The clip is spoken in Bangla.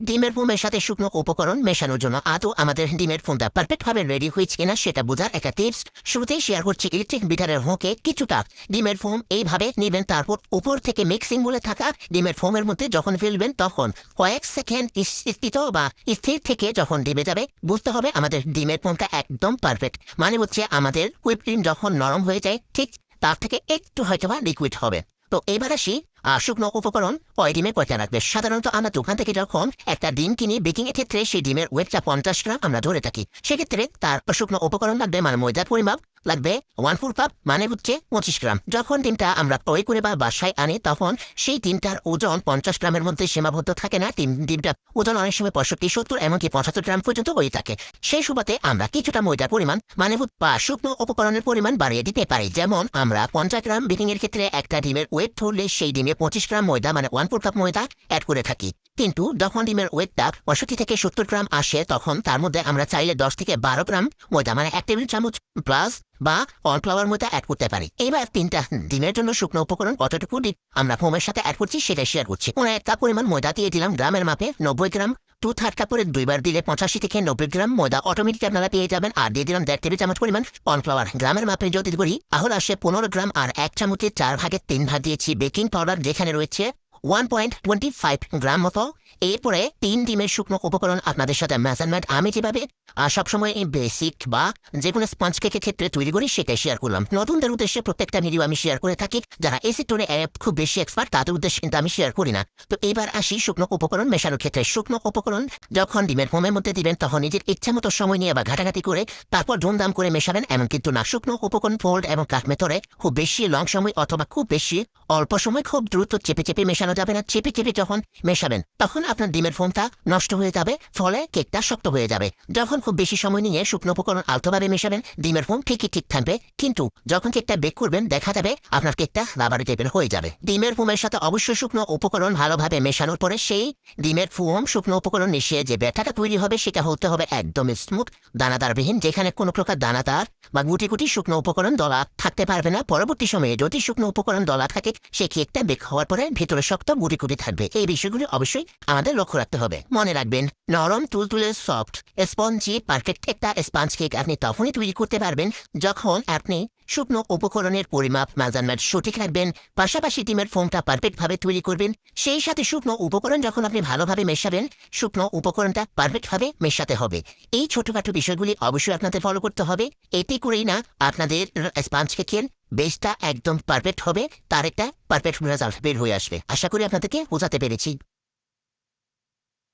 ডিমের ফোমের সাথে শুকনো উপকরণ মেশানোর জন্য আদৌ আমাদের ডিমের ফোমটা পারফেক্ট ভাবে রেডি হয়েছে কিনা সেটা বোঝার একটা টিপস শুরুতেই শেয়ার করছি। ইলেকট্রিক বিটারের হোকে কিছুটা ডিমের ফোম এইভাবে নেবেন, তারপর উপর থেকে মিক্সিং বলে থাকা ডিমের ফোমের মধ্যে যখন ফেলবেন তখন কয়েক সেকেন্ড স্থিত বা স্থির থেকে যখন ডিমে যাবে বুঝতে হবে আমাদের ডিমের ফোমটা একদম পারফেক্ট। মানে হচ্ছে আমাদের হুইপ ক্রিম যখন নরম হয়ে যায় ঠিক তার থেকে একটু হয়তোবা লিকুইড হবে। তো এবার আসি শুকনো উপকরণ কয় ডিমে কয়টা রাখবে। সাধারণত আমরা দোকান থেকে যখন একটা ডিম কিনি বেকিং এর ক্ষেত্রে সেই ডিমের ওয়েটটা 50 গ্রাম আমরা ধরে থাকি। সেক্ষেত্রে তার শুকনো উপকরণ লাগবে মানে ময়দার পরিমাপ লাগবে 1/4 কাপ, মানে হচ্ছে 25 গ্রাম। যখন ডিমটা আমরা ক্রয় করে বা বাসায় আনি তখন সেই ডিমটার ওজন 50 গ্রামের মধ্যে সীমাবদ্ধ থাকে না। ডিমটা ওজন অনেক সময় 65, 70 এমনকি 75 গ্রাম পর্যন্ত হয়ে থাকে। সেই সুবাদে আমরা কিছুটা ময়দার পরিমাণ মানে বা শুকনো উপকরণের পরিমাণ বাড়িয়ে দিতে পারি। যেমন আমরা 50 গ্রাম বেকিং এর ক্ষেত্রে একটা ডিমের ওয়েট ধরলে সেই ডিমে 25 গ্রাম ময়দা মানে 1/4 কাপ ময়দা অ্যাড করে থাকি। কিন্তু যখন ডিমের ওয়েটটা 65 থেকে 70 গ্রাম আসে তখন তার মধ্যে আমরা চাইলে 10 থেকে 12 গ্রাম ময়দা মানে 1 টেবিল চামচ প্লাস বা কর্নফ্লাওয়ার মধ্যে অ্যাড করতে পারি। এবার তিনটা ডিমের জন্য শুকনো উপকরণ কতটুকু আমরা ফোমের সাথে অ্যাড করছি সেটা শেয়ার করছি। কোনো একটা পরিমাণ ময়দা দিয়ে দিলাম গ্রামের মাপে 90 গ্রাম। 2/3 কাপ করে দুইবার দিলে 85 থেকে 90 গ্রাম ময়দা অটোমেটিক আপনারা পেয়ে যাবেন। আর দিয়ে দিলাম 1.5 টেবিল চামচ পরিমাণ কর্নফ্লাওয়ার। গ্রামের মাপে যদি করি তাহলে আসে 15 গ্রাম। আর 1 চামচের 4/3 দিয়েছি বেকিং পাউডার যেখানে রয়েছে 1.25 গ্রাম মতো। এরপরে 3 ডিমের শুকনো উপকরণ আপনাদের সাথে মেজারমেন্ট আমি যেভাবে সবসময় এই বেসিক বা যে কোনো স্পঞ্জ কেকের ক্ষেত্রে তৈরি করি সেটাই শেয়ার করলাম। নতুনদের উদ্দেশ্যে প্রত্যেকটা ভিডিও আমি শেয়ার করে থাকি। যারা এই সেক্টরে খুব বেশি এক্সপার্ট তাদের উদ্দেশ্যে কিন্তু আমি শেয়ার করি না। তো এবার আসি শুকনো উপকরণ মেশানোর ক্ষেত্রে। শুকনো উপকরণ যখন ডিমের ফোমের মধ্যে দিবেন তখন নিজের ইচ্ছা মতো সময় নিয়ে বা ঘাটাঘাটি করে তারপর ধুমধাম করে মেশাবেন এমন কিন্তু না। শুকনো উপকরণ ফোল্ড এবং কাট মেথডে খুব বেশি লং সময় অথবা খুব বেশি অল্প সময় খুব দ্রুত চেপে চেপে মেশানো যাবে না। চেপে চেপে যখন মেশাবেন তখন আপনার ডিমের ফোমটা নষ্ট হয়ে যাবে, ফলে কেকটা শক্ত হয়ে যাবে। যখন খুব বেশি সময় নিয়ে শুকনো উপকরণ আলতোভাবে মেশাবেন ডিমের ফোম ঠিকই ঠিক থাকবে, কিন্তু যখন কেকটা বেক করবেন দেখা যাবে আপনার কেকটা রাবারি টাইপের হয়ে যাবে। ডিমের ফোমের সাথে অবশ্যই শুকনো উপকরণ ভালোভাবে মেশানোর পরে সেই ডিমের ফোম শুকনো উপকরণ মিশিয়ে যে ব্যাটাটা তৈরি হবে সেটা হতে হবে একদম স্মুথ দানাদারবিহীন, যেখানে কোনো প্রকার দানাদার বা গুটি গুটি শুকনো উপকরণ দলা থাকতে পারবে না। পরবর্তী সময়ে যদি শুকনো উপকরণ দলা থাকে সেই কেকটা বেক হওয়ার পরে ভেতরে শক্ত গুটি গুটি থাকবে। এই বিষয়গুলি অবশ্যই আমাদের লক্ষ্য রাখতে হবে। মনে রাখবেন নরম তুলতুলে সফট স্পঞ্জি পারফেক্ট একটা স্পঞ্জ কেক আপনি তখনই তৈরি করতে পারবেন যখন আপনি শুকনো উপকরণের পরিমাপ মেজারমেন্ট সঠিক রাখবেন, পাশাপাশি ডিমের ফোমটা পারফেক্ট ভাবে তৈরি করবেন। সেই সাথে শুকনো উপকরণ যখন আপনি ভালোভাবে মেশাবেন শুকনো উপকরণটা পারফেক্ট ভাবে মেশাতে হবে। এই ছোটখাটো বিষয়গুলি অবশ্যই আপনাদের ফলো করতে হবে। এটি করেই না আপনাদের স্পঞ্জ কেকের বেসটা একদম পারফেক্ট হবে, তার একটা পারফেক্ট রেজাল্ট বের হয়ে আসবে। আশা করি আপনাদেরকে বোঝাতে পেরেছি।